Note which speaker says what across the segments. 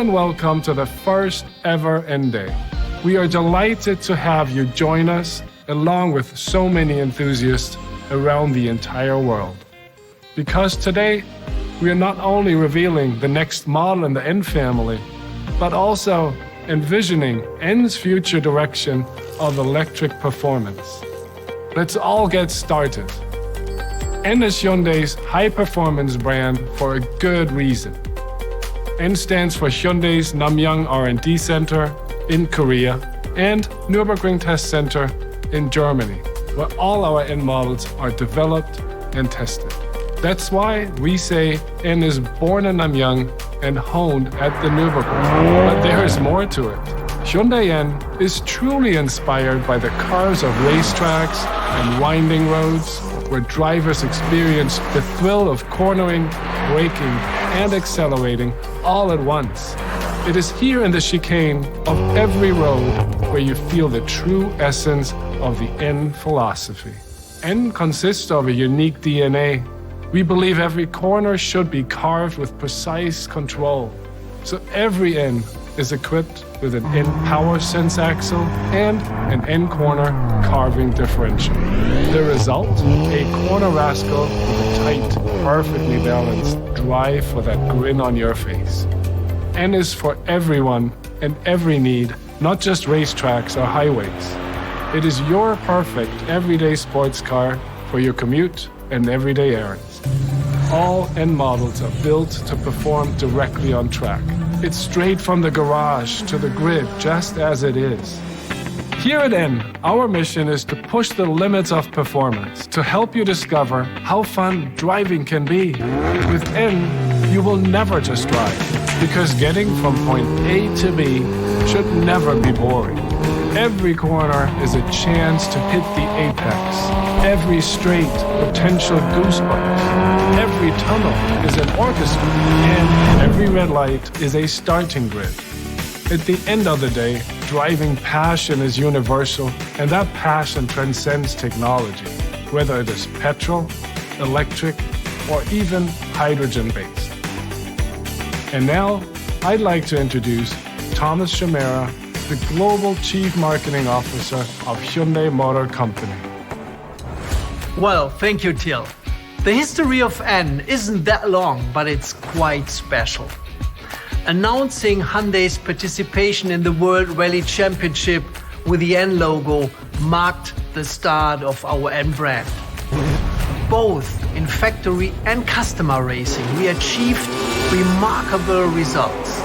Speaker 1: and welcome to the first ever N Day. We are delighted to have you join us, along with so many enthusiasts around the entire world. Because today, we are not only revealing the next model in the N family, but also envisioning N's future direction of electric performance. Let's all get started. N is Hyundai's high-performance brand for a good reason. N stands for Hyundai's Namyang R&D Center in Korea and Nürburgring Test Center in Germany, where all our N models are developed and tested. That's why we say N is born in Namyang and honed at the Nürburgring. But there is more to it. Hyundai N is truly inspired by the cars of racetracks and winding roads, where drivers experience the thrill of cornering, braking, and accelerating all at once. It is here in the chicane of every road where you feel the true essence of the N philosophy. N consists of a unique DNA. We believe every corner should be carved with precise control. So every N is equipped with an N power sense axle and an N corner carving differential. The result? A corner rascal with a tight, perfectly balanced drive for that grin on your face. N is for everyone and every need, not just racetracks or highways. It is your perfect everyday sports car for your commute and everyday errands. All N models are built to perform directly on track. It's straight from the garage to the grid, just as it is. Here at N, our mission is to push the limits of performance, to help you discover how fun driving can be. With N, you will never just drive, because getting from point A to B should never be boring. Every corner is a chance to hit the apex. Every straight, potential goosebumps. Every tunnel is an orchestra, and every red light is a starting grid. At the end of the day, driving passion is universal, and that passion transcends technology, whether it is petrol, electric, or even hydrogen-based. And now, I'd like to introduce Thomas Shamera, the Global Chief Marketing Officer of Hyundai Motor Company.
Speaker 2: Well, thank you, Till. The history of N isn't that long, but it's quite special. Announcing Hyundai's participation in the World Rally Championship with the N logo marked the start of our N brand. Both in factory and customer racing, we achieved remarkable results.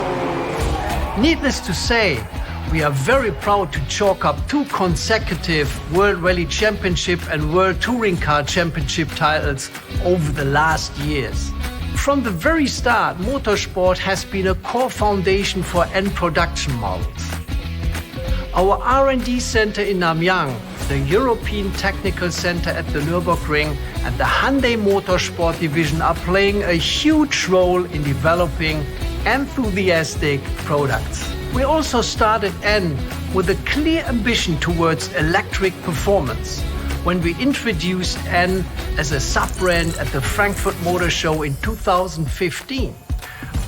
Speaker 2: Needless to say, we are very proud to chalk up 2 consecutive World Rally Championship and World Touring Car Championship titles over the last years. From the very start, motorsport has been a core foundation for N production models. Our R&D center in Namyang, the European Technical Center at the Nürburgring, and the Hyundai Motorsport division are playing a huge role in developing enthusiastic products. We also started N with a clear ambition towards electric performance when we introduced N as a sub-brand at the Frankfurt Motor Show in 2015.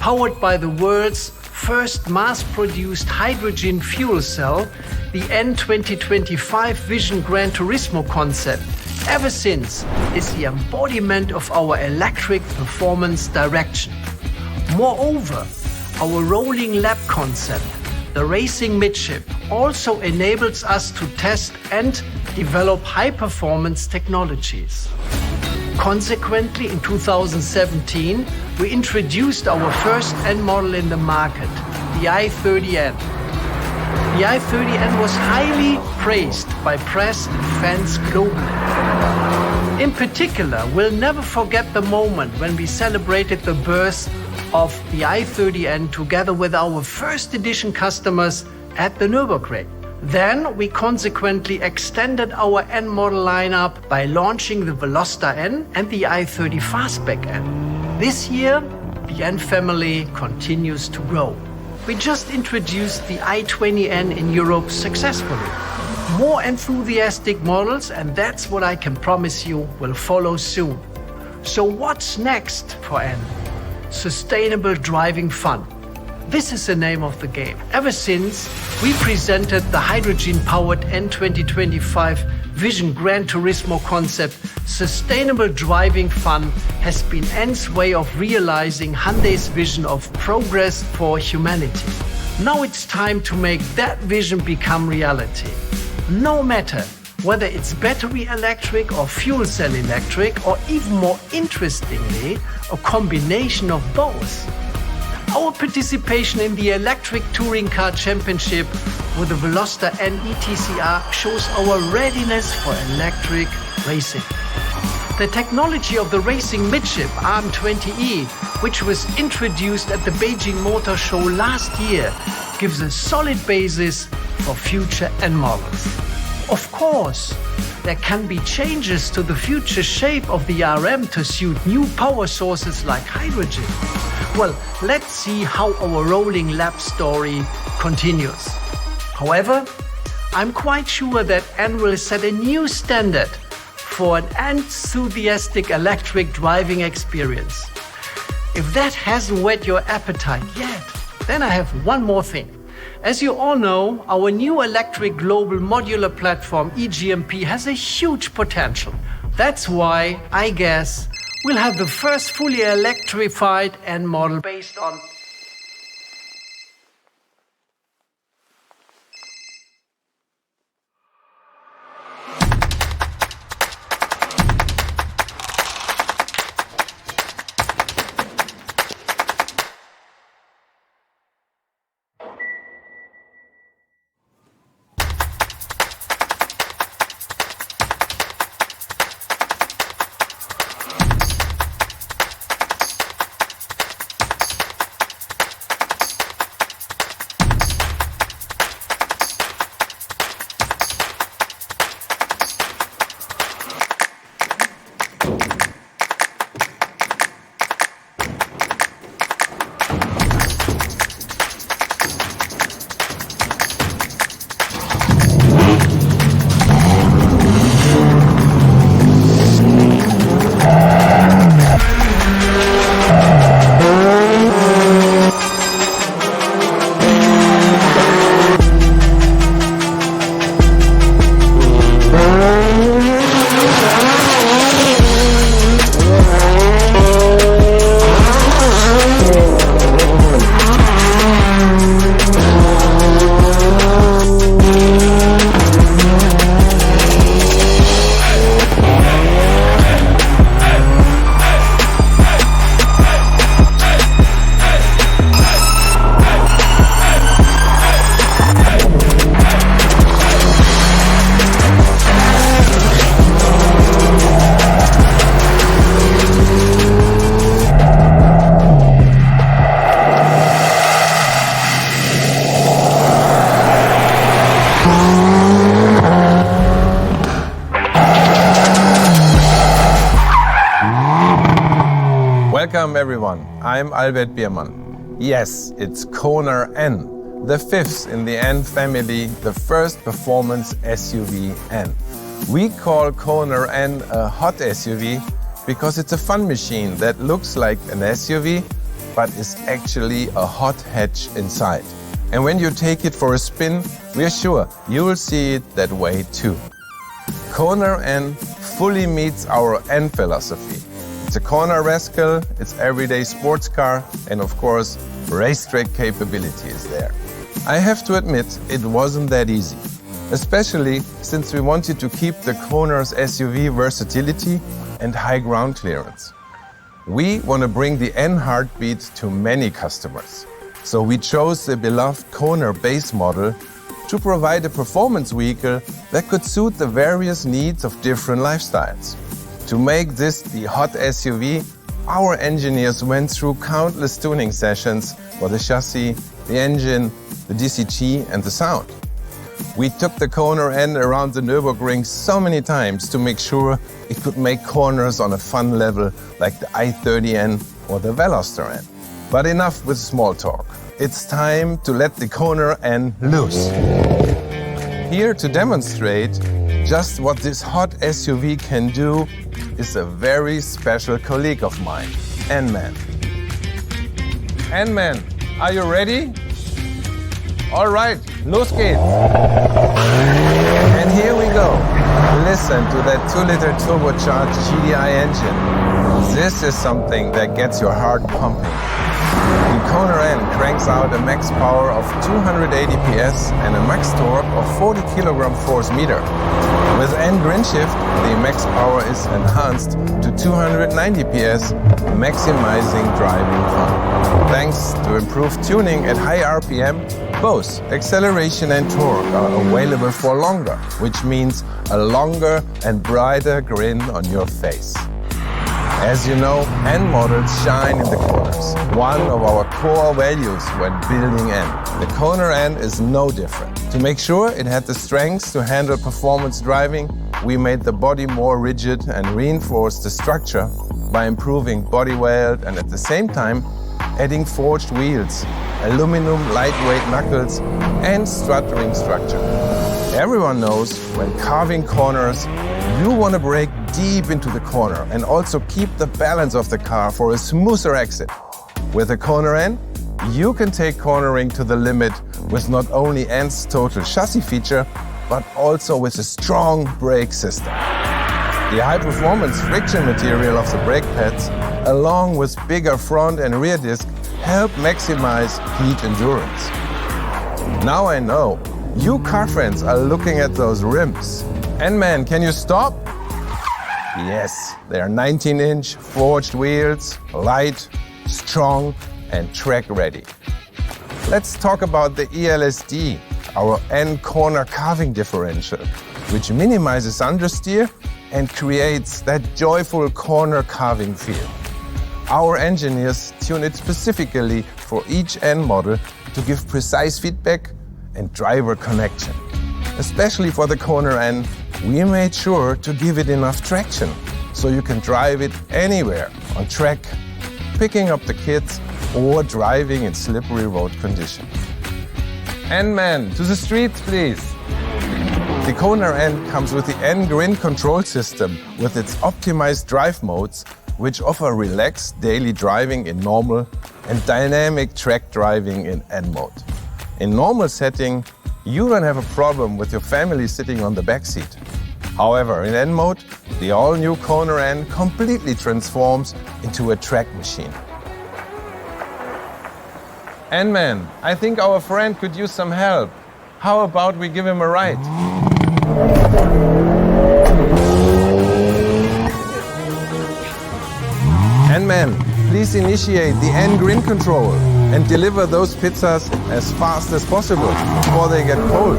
Speaker 2: Powered by the world's first mass-produced hydrogen fuel cell, the N 2025 Vision Gran Turismo concept, ever since, is the embodiment of our electric performance direction. Moreover, our rolling lab concept, the racing midship, also enables us to test and develop high-performance technologies. Consequently, in 2017, we introduced our first N model in the market, the i30N. The i30N was highly praised by press and fans globally. In particular, we'll never forget the moment when we celebrated the birth of the i30N together with our first edition customers at the Nürburgring. Then we consequently extended our N model lineup by launching the Veloster N and the i30 Fastback N. This year, the N family continues to grow. We just introduced the i20N in Europe successfully. More enthusiastic models, and that's what I can promise you will follow soon. So what's next for N? Sustainable driving fun. This is the name of the game. Ever since we presented the hydrogen-powered N2025 Vision Gran Turismo concept, sustainable driving fun has been N's way of realizing Hyundai's vision of progress for humanity. Now it's time to make that vision become reality. No matter whether it's battery electric or fuel cell electric, or even more interestingly, a combination of both. Our participation in the Electric Touring Car Championship with the Veloster N ETCR shows our readiness for electric racing. The technology of the racing midship RM20E, which was introduced at the Beijing Motor Show last year, gives a solid basis for future N models. Of course, there can be changes to the future shape of the RM to suit new power sources like hydrogen. Well, let's see how our rolling lap story continues. However, I'm quite sure that N will set a new standard for an enthusiastic electric driving experience. If that hasn't whet your appetite yet, then I have one more thing. As you all know, our new electric global modular platform eGMP has a huge potential. That's why, I guess, we'll have the first fully electrified N model based on
Speaker 3: Welcome everyone, I'm Albert Biermann. Yes, it's Kona N, the fifth in the N family, the first performance SUV N. We call Kona N a hot SUV because it's a fun machine that looks like an SUV, but is actually a hot hatch inside. And when you take it for a spin, we're sure you will see it that way too. Kona N fully meets our N philosophy. It's a corner rascal, it's everyday sports car, and of course, racetrack capability is there. I have to admit, it wasn't that easy, especially since we wanted to keep the Kona's SUV versatility and high ground clearance. We want to bring the N heartbeat to many customers. So we chose the beloved Kona base model to provide a performance vehicle that could suit the various needs of different lifestyles. To make this the hot SUV, our engineers went through countless tuning sessions for the chassis, the engine, the DCT and the sound. We took the Kona N around the Nürburgring so many times to make sure it could make corners on a fun level like the i30N or the Veloster N. But enough with small talk. It's time to let the Kona N loose. Here to demonstrate just what this hot SUV can do is a very special colleague of mine, N-Man. N-Man, Are you ready? All right, los geht's. And here we go. Listen to that 2-liter turbocharged GDI engine. This is something that gets your heart pumping. The Kona N cranks out a max power of 280 PS and a max torque of 40 kg force meter. With N grin shift, the max power is enhanced to 290 PS, maximizing driving fun. Thanks to improved tuning at high RPM, both acceleration and torque are available for longer, which means a longer and brighter grin on your face. As you know, N models shine in the corners, one of our core values when building N. The Kona N is no different. To make sure it had the strength to handle performance driving, we made the body more rigid and reinforced the structure by improving body weld and at the same time adding forged wheels, aluminum lightweight knuckles and struttering structure. Everyone knows when carving corners, you want to brake deep into the corner and also keep the balance of the car for a smoother exit. With the Kona N, you can take cornering to the limit with not only N's total chassis feature, but also with a strong brake system. The high-performance friction material of the brake pads, along with bigger front and rear disc, help maximize heat endurance. Now I know, you car fans are looking at those rims. And man, can you stop? Yes, they are 19-inch forged wheels, light, strong, and track ready. Let's talk about the ELSD, our N corner carving differential, which minimizes understeer and creates that joyful corner carving feel. Our engineers tune it specifically for each N model to give precise feedback and driver connection. Especially for the Kona N, we made sure to give it enough traction so you can drive it anywhere, on track, picking up the kids, or driving in slippery road conditions. N man, to the streets, please. The Kona N comes with the N Grin control system with its optimized drive modes, which offer relaxed daily driving in normal and dynamic track driving in N mode. In normal setting, you don't have a problem with your family sitting on the back seat. However, in N mode, the all-new Kona N completely transforms into a track machine. N-Man, I think our friend could use some help. How about we give him a ride? N-Man, please initiate the N Grin control and deliver those pizzas as fast as possible before they get cold.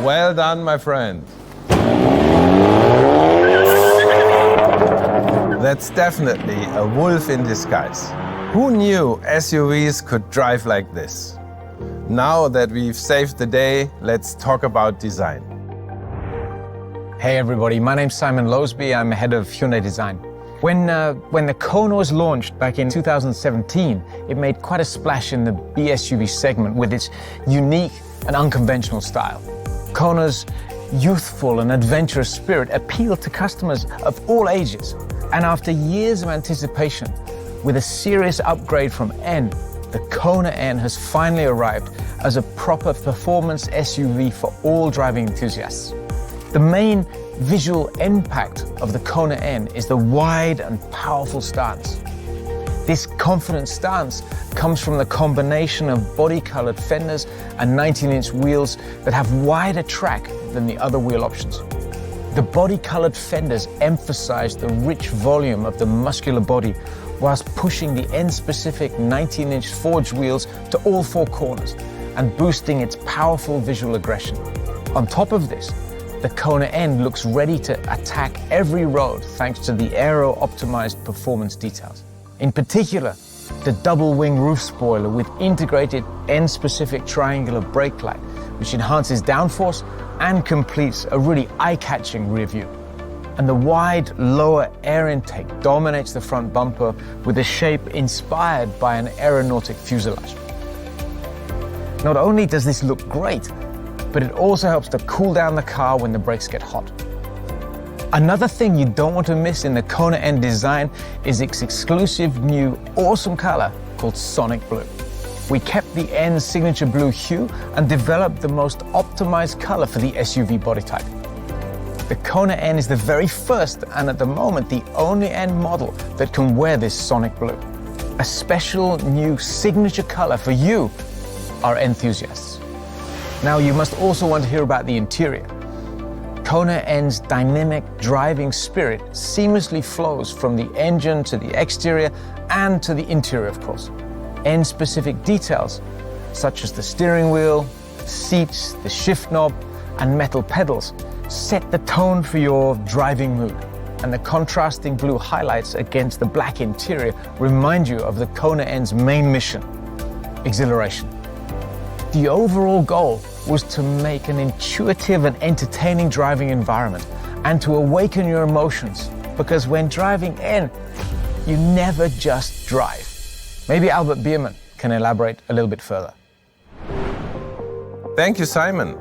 Speaker 3: Well done, my friend. That's definitely a wolf in disguise. Who knew SUVs could drive like this? Now that we've saved the day, let's talk about design.
Speaker 4: Hey everybody, my name's Simon Loseby. I'm head of Hyundai Design. When the Kona was launched back in 2017, it made quite a splash in the BSUV segment with its unique and unconventional style. Kona's youthful and adventurous spirit appealed to customers of all ages. And after years of anticipation, with a serious upgrade from N, the Kona N has finally arrived as a proper performance SUV for all driving enthusiasts. The main visual impact of the Kona N is the wide and powerful stance. This confident stance comes from the combination of body-colored fenders and 19-inch wheels that have wider track than the other wheel options. The body-colored fenders emphasize the rich volume of the muscular body whilst pushing the N-specific 19-inch forged wheels to all four corners and boosting its powerful visual aggression. On top of this, the Kona N looks ready to attack every road thanks to the aero-optimized performance details. In particular, the double-wing roof spoiler with integrated N-specific triangular brake light, which enhances downforce and completes a really eye-catching rear view. And the wide lower air intake dominates the front bumper with a shape inspired by an aeronautic fuselage. Not only does this look great, but it also helps to cool down the car when the brakes get hot. Another thing you don't want to miss in the Kona N design is its exclusive new awesome color called Sonic Blue. We kept the N's signature blue hue and developed the most optimized color for the SUV body type. The Kona N is the very first and at the moment the only N model that can wear this Sonic Blue. A special new signature color for you, our enthusiasts. Now you must also want to hear about the interior. Kona N's dynamic driving spirit seamlessly flows from the engine to the exterior and to the interior, of course. N-specific details, such as the steering wheel, seats, the shift knob, and metal pedals, set the tone for your driving mood. And the contrasting blue highlights against the black interior remind you of the Kona N's main mission, exhilaration. The overall goal was to make an intuitive and entertaining driving environment and to awaken your emotions, because when driving N, you never just drive. Maybe Albert Biermann can elaborate a little bit further.
Speaker 3: Thank you, Simon.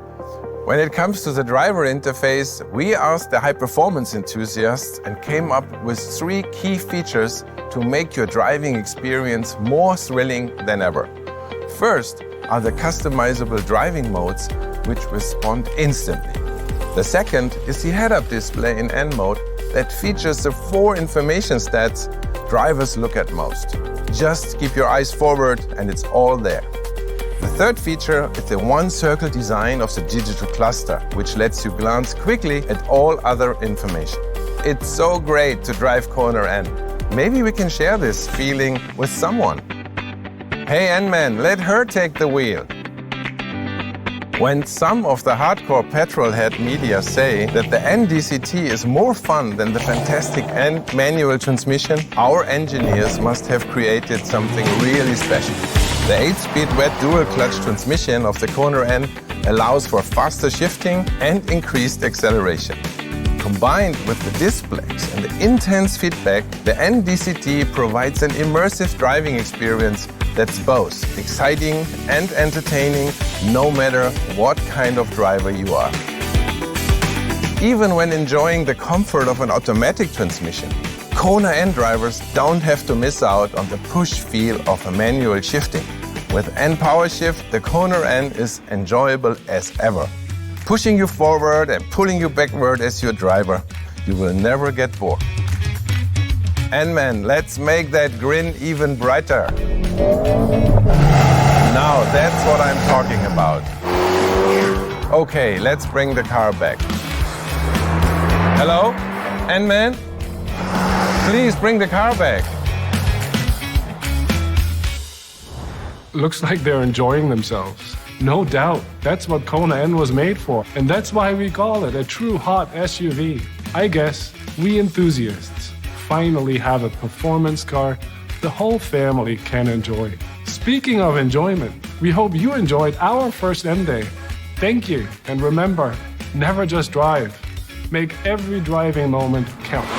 Speaker 3: When it comes to the driver interface, we asked the high-performance enthusiasts and came up with 3 key features to make your driving experience more thrilling than ever. First are the customizable driving modes, which respond instantly. The second is the head-up display in N mode that features the 4 information stats drivers look at most. Just keep your eyes forward and it's all there. The third feature is the one-circle design of the digital cluster, which lets you glance quickly at all other information. It's so great to drive Kona N. Maybe we can share this feeling with someone. Hey N-Man, let her take the wheel. When some of the hardcore petrolhead media say that the NDCT is more fun than the fantastic N manual transmission, our engineers must have created something really special. The 8-speed wet dual-clutch transmission of the Kona N allows for faster shifting and increased acceleration. Combined with the displays and the intense feedback, the NDCT provides an immersive driving experience that's both exciting and entertaining, no matter what kind of driver you are. Even when enjoying the comfort of an automatic transmission, Kona N drivers don't have to miss out on the push feel of a manual shifting. With N Power Shift, the Kona N is enjoyable as ever. Pushing you forward and pulling you backward as your driver, you will never get bored. N-Man, let's make that grin even brighter. Now that's what I'm talking about. Okay, let's bring the car back. Hello? N-Man? Please bring the car back.
Speaker 1: Looks like they're enjoying themselves. No doubt, that's what Kona N was made for, and that's why we call it a true hot SUV. I guess we enthusiasts finally have a performance car the whole family can enjoy. Speaking of enjoyment, we hope you enjoyed our first N Day. Thank you, and remember, never just drive. Make every driving moment count.